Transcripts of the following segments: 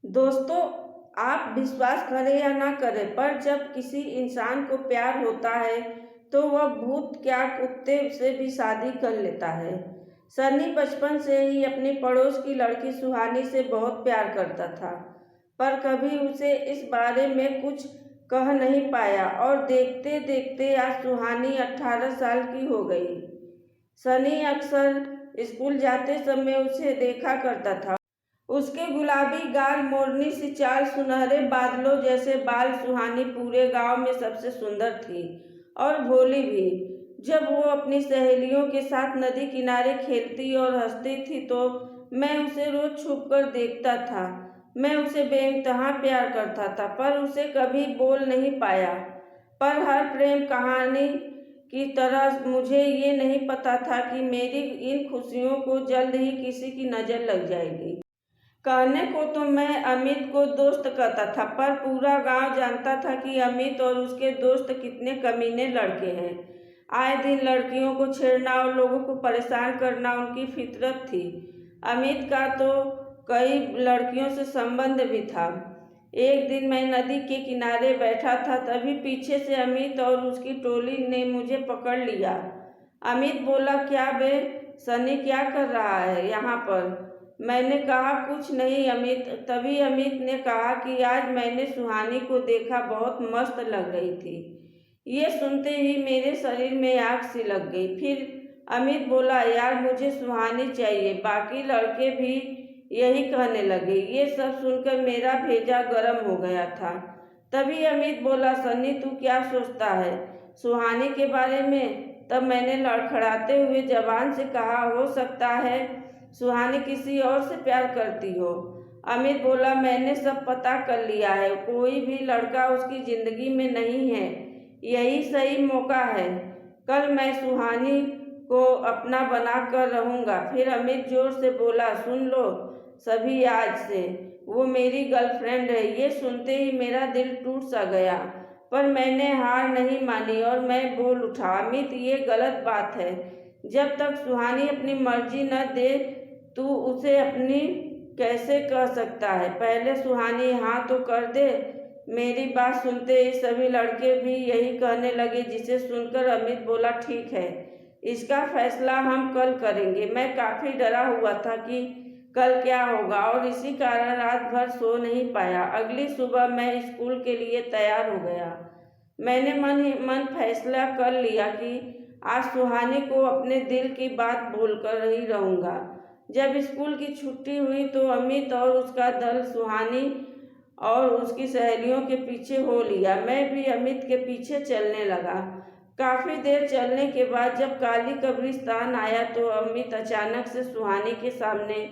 दोस्तों, आप विश्वास करें या ना करें, पर जब किसी इंसान को प्यार होता है तो वह भूत क्या कुत्ते से भी शादी कर लेता है। सनी बचपन से ही अपनी पड़ोस की लड़की सुहानी से बहुत प्यार करता था, पर कभी उसे इस बारे में कुछ कह नहीं पाया और देखते देखते आज सुहानी 18 साल की हो गई। सनी अक्सर स्कूल जाते समय उसे देखा करता था। उसके गुलाबी गाल, मोरनी सी चाल, सुनहरे बादलों जैसे बाल। सुहानी पूरे गांव में सबसे सुंदर थी और भोली भी। जब वो अपनी सहेलियों के साथ नदी किनारे खेलती और हंसती थी तो मैं उसे रोज छुप कर देखता था। मैं उसे बेइंतहा प्यार करता था, पर उसे कभी बोल नहीं पाया। पर हर प्रेम कहानी की तरह मुझे ये नहीं पता था कि मेरी इन खुशियों को जल्द ही किसी की नज़र लग जाएगी। कहने को तो मैं अमित को दोस्त कहता था, पर पूरा गांव जानता था कि अमित और उसके दोस्त कितने कमीने लड़के हैं। आए दिन लड़कियों को छेड़ना और लोगों को परेशान करना उनकी फितरत थी। अमित का तो कई लड़कियों से संबंध भी था। एक दिन मैं नदी के किनारे बैठा था, तभी पीछे से अमित और उसकी टोली ने मुझे पकड़ लिया। अमित बोला, क्या बे सनी, क्या कर रहा है यहाँ पर? मैंने कहा, कुछ नहीं अमित। तभी अमित ने कहा कि आज मैंने सुहानी को देखा, बहुत मस्त लग रही थी। ये सुनते ही मेरे शरीर में आग सी लग गई। फिर अमित बोला, यार मुझे सुहानी चाहिए। बाकी लड़के भी यही कहने लगे। ये सब सुनकर मेरा भेजा गर्म हो गया था। तभी अमित बोला, सन्नी तू क्या सोचता है सुहानी के बारे में? तब मैंने लड़खड़ाते हुए जबान से कहा, हो सकता है सुहानी किसी और से प्यार करती हो। अमित बोला, मैंने सब पता कर लिया है, कोई भी लड़का उसकी जिंदगी में नहीं है। यही सही मौका है। कल मैं सुहानी को अपना बना कर रहूँगा। फिर अमित जोर से बोला, सुन लो सभी, आज से वो मेरी गर्लफ्रेंड है। ये सुनते ही मेरा दिल टूट सा गया, पर मैंने हार नहीं मानी और मैं बोल उठा, अमित ये गलत बात है। जब तक सुहानी अपनी मर्जी न दे तू उसे अपनी कैसे कह सकता है? पहले सुहानी हाँ तो कर दे। मेरी बात सुनते ही सभी लड़के भी यही कहने लगे, जिसे सुनकर अमित बोला, ठीक है, इसका फैसला हम कल करेंगे। मैं काफ़ी डरा हुआ था कि कल क्या होगा और इसी कारण रात भर सो नहीं पाया। अगली सुबह मैं स्कूल के लिए तैयार हो गया। मैंने मन ही मन फैसला कर लिया कि आज सुहानी को अपने दिल की बात बोलकर ही रहूँगा। जब स्कूल की छुट्टी हुई तो अमित और उसका दल सुहानी और उसकी सहेलियों के पीछे हो लिया। मैं भी अमित के पीछे चलने लगा। काफ़ी देर चलने के बाद जब काली कब्रिस्तान आया तो अमित अचानक से सुहानी के सामने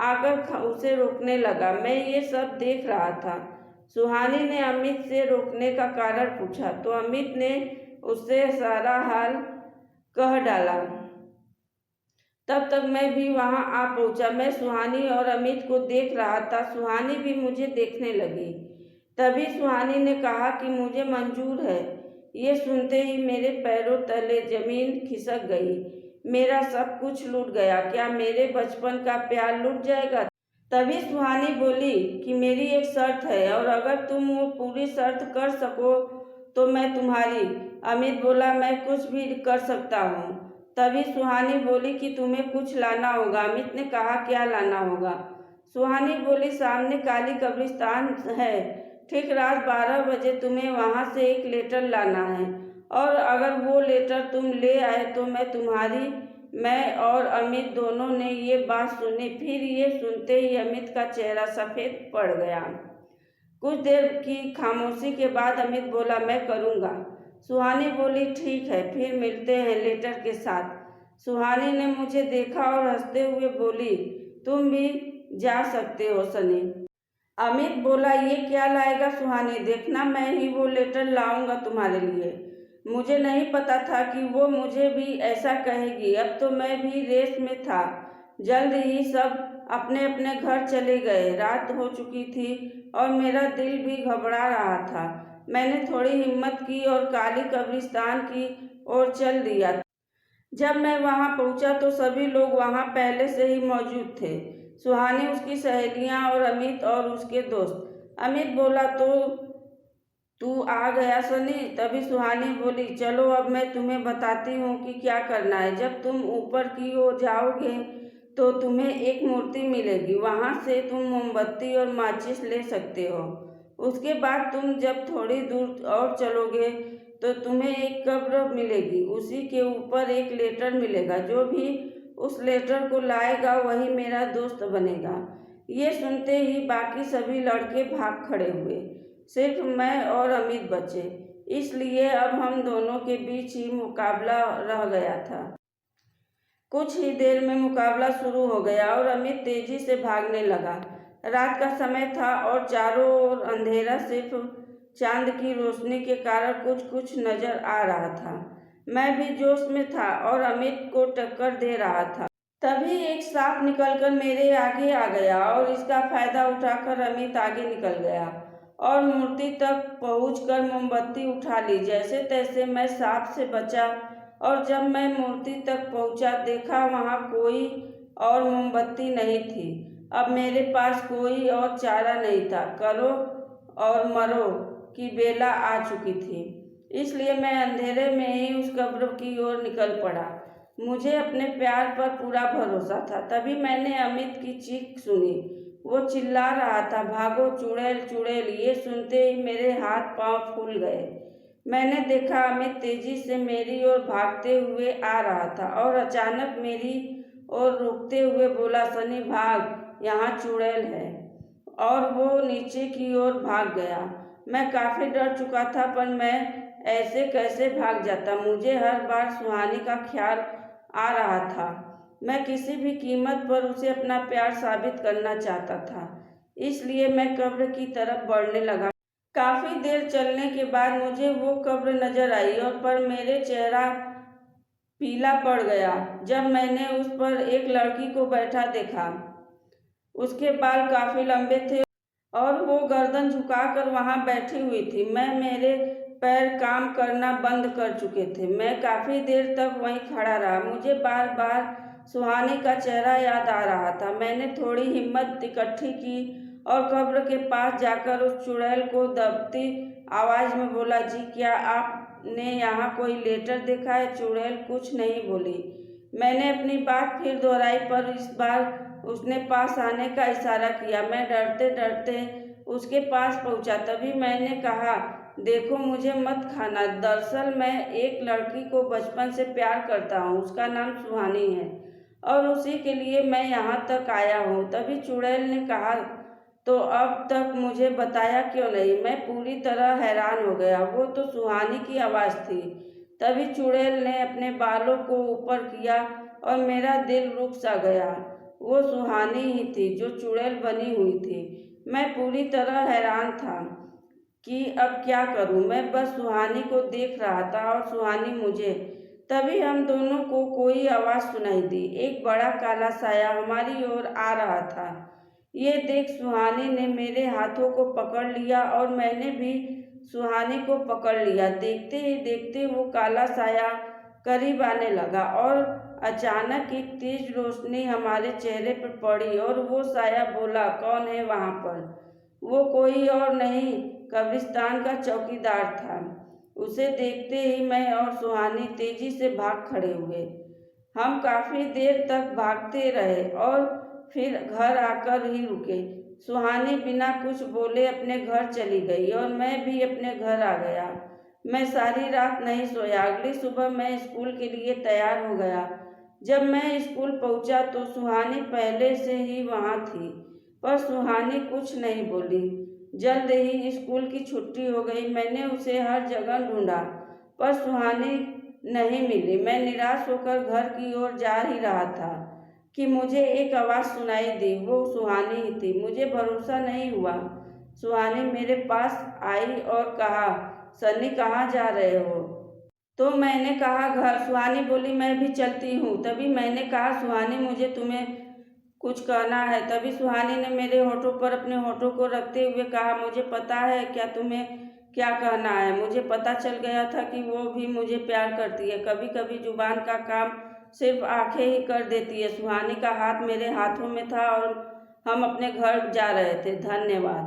आकर उसे रोकने लगा। मैं ये सब देख रहा था। सुहानी ने अमित से रोकने का कारण पूछा तो अमित ने उससे सारा हाल कह डाला। तब तक मैं भी वहां आ पहुंचा। मैं सुहानी और अमित को देख रहा था। सुहानी भी मुझे देखने लगी। तभी सुहानी ने कहा कि मुझे मंजूर है। ये सुनते ही मेरे पैरों तले जमीन खिसक गई। मेरा सब कुछ लूट गया। क्या मेरे बचपन का प्यार लूट जाएगा? तभी सुहानी बोली कि मेरी एक शर्त है और अगर तुम वो पूरी शर्त कर सको तो मैं तुम्हारी। अमित बोला, मैं कुछ भी कर सकता हूँ। तभी सुहानी बोली कि तुम्हें कुछ लाना होगा। अमित ने कहा, क्या लाना होगा? सुहानी बोली, सामने काली कब्रिस्तान है, ठीक रात 12 बजे तुम्हें वहां से एक लेटर लाना है और अगर वो लेटर तुम ले आए तो मैं तुम्हारी। मैं और अमित दोनों ने ये बात सुनी। फिर ये सुनते ही अमित का चेहरा सफ़ेद पड़ गया। कुछ देर की खामोशी के बाद अमित बोला, मैं करूँगा। सुहानी बोली, ठीक है, फिर मिलते हैं लेटर के साथ। सुहानी ने मुझे देखा और हंसते हुए बोली, तुम भी जा सकते हो सनी। अमित बोला, ये क्या लाएगा सुहानी? देखना, मैं ही वो लेटर लाऊंगा तुम्हारे लिए। मुझे नहीं पता था कि वो मुझे भी ऐसा कहेगी। अब तो मैं भी रेस में था। जल्द ही सब अपने अपने घर चले गए। रात हो चुकी थी और मेरा दिल भी घबरा रहा था। मैंने थोड़ी हिम्मत की और काली कब्रिस्तान की ओर चल दिया। जब मैं वहां पहुंचा तो सभी लोग वहां पहले से ही मौजूद थे। सुहानी, उसकी सहेलियां और अमित और उसके दोस्त। अमित बोला, तो तू आ गया सनी? तभी सुहानी बोली, चलो अब मैं तुम्हें बताती हूँ कि क्या करना है। जब तुम ऊपर की ओर जाओगे तो तुम्हें एक मूर्ति मिलेगी, वहाँ से तुम मोमबत्ती और माचिस ले सकते हो। उसके बाद तुम जब थोड़ी दूर और चलोगे तो तुम्हें एक कब्र मिलेगी, उसी के ऊपर एक लेटर मिलेगा। जो भी उस लेटर को लाएगा वही मेरा दोस्त बनेगा। ये सुनते ही बाकी सभी लड़के भाग खड़े हुए, सिर्फ मैं और अमित बचे। इसलिए अब हम दोनों के बीच ही मुकाबला रह गया था। कुछ ही देर में मुकाबला शुरू हो गया और अमित तेजी से भागने लगा। रात का समय था और चारों ओर अंधेरा, सिर्फ चांद की रोशनी के कारण कुछ कुछ नजर आ रहा था। मैं भी जोश में था और अमित को टक्कर दे रहा था। तभी एक सांप निकलकर मेरे आगे आ गया और इसका फायदा उठाकर अमित आगे निकल गया और मूर्ति तक पहुंचकर मोमबत्ती उठा ली। जैसे तैसे मैं सांप से बचा और जब मैं मूर्ति तक पहुंचा, देखा वहां कोई और मोमबत्ती नहीं थी। अब मेरे पास कोई और चारा नहीं था, करो और मरो की बेला आ चुकी थी। इसलिए मैं अंधेरे में ही उस कब्र की ओर निकल पड़ा। मुझे अपने प्यार पर पूरा भरोसा था। तभी मैंने अमित की चीख सुनी। वो चिल्ला रहा था, भागो चुड़ैल चुड़ैल। ये सुनते ही मेरे हाथ पांव फूल गए। मैंने देखा अमित तेजी से मेरी ओर भागते हुए आ रहा था और अचानक मेरी ओर रुकते हुए बोला, सनी भाग, यहाँ चुड़ैल है। और वो नीचे की ओर भाग गया। मैं काफी डर चुका था, पर मैं ऐसे कैसे भाग जाता। मुझे हर बार सुहानी का ख्याल आ रहा था। मैं किसी भी कीमत पर उसे अपना प्यार साबित करना चाहता था। इसलिए मैं कब्र की तरफ बढ़ने लगा। काफी देर चलने के बाद मुझे वो कब्र नजर आई और पर मेरे चेहरा पीला पड़ गया जब मैंने उस पर एक लड़की को बैठा देखा। उसके बाल काफी लंबे थे और वो गर्दन झुकाकर वहां बैठी हुई थी। मेरे पैर काम करना बंद कर चुके थे। मैं काफी देर तक वहीं खड़ा रहा। मुझे बार बार सुहानी का चेहरा याद आ रहा था। मैंने थोड़ी हिम्मत इकट्ठी की और कब्र के पास जाकर उस चुड़ैल को दबती आवाज में बोला, जी क्या आपने यहाँ कोई लेटर देखा है? चुड़ैल कुछ नहीं बोली। मैंने अपनी बात फिर दोहराई, पर इस बार उसने पास आने का इशारा किया। मैं डरते डरते उसके पास पहुंचा। तभी मैंने कहा, देखो मुझे मत खाना। दरअसल मैं एक लड़की को बचपन से प्यार करता हूँ, उसका नाम सुहानी है और उसी के लिए मैं यहाँ तक आया हूँ। तभी चुड़ैल ने कहा, तो अब तक मुझे बताया क्यों नहीं? मैं पूरी तरह हैरान हो गया। वो तो सुहानी की आवाज़ थी। तभी चुड़ैल ने अपने बालों को ऊपर किया और मेरा दिल रुक सा गया। वो सुहानी ही थी जो चुड़ैल बनी हुई थी। मैं पूरी तरह हैरान था कि अब क्या करूं। मैं बस सुहानी को देख रहा था और सुहानी मुझे। तभी हम दोनों को कोई आवाज़ सुनाई दी। एक बड़ा काला साया हमारी ओर आ रहा था। ये देख सुहानी ने मेरे हाथों को पकड़ लिया और मैंने भी सुहानी को पकड़ लिया। देखते ही देखते वो काला साया करीब आने लगा और अचानक एक तेज रोशनी हमारे चेहरे पर पड़ी और वो साया बोला, कौन है वहाँ पर? वो कोई और नहीं, कब्रिस्तान का चौकीदार था। उसे देखते ही मैं और सुहानी तेजी से भाग खड़े हुए। हम काफी देर तक भागते रहे और फिर घर आकर ही रुके। सुहानी बिना कुछ बोले अपने घर चली गई और मैं भी अपने घर आ गया। मैं सारी रात नहीं सोया। अगली सुबह मैं स्कूल के लिए तैयार हो गया। जब मैं स्कूल पहुंचा तो सुहानी पहले से ही वहां थी, पर सुहानी कुछ नहीं बोली। जल्द ही स्कूल की छुट्टी हो गई। मैंने उसे हर जगह ढूंढा, पर सुहानी नहीं मिली। मैं निराश होकर घर की ओर जा ही रहा था कि मुझे एक आवाज़ सुनाई दी। वो सुहानी ही थी। मुझे भरोसा नहीं हुआ। सुहानी मेरे पास आई और कहा, सन्नी कहाँ जा रहे हो? तो मैंने कहा, घर। सुहानी बोली, मैं भी चलती हूँ। तभी मैंने कहा, सुहानी मुझे तुम्हें कुछ कहना है। तभी सुहानी ने मेरे होठों पर अपने होठों को रखते हुए कहा, मुझे पता है क्या तुम्हें क्या कहना है। मुझे पता चल गया था कि वो भी मुझे प्यार करती है। कभी कभी जुबान का काम सिर्फ आंखें ही कर देती है। सुहानी का हाथ मेरे हाथों में था और हम अपने घर जा रहे थे। धन्यवाद।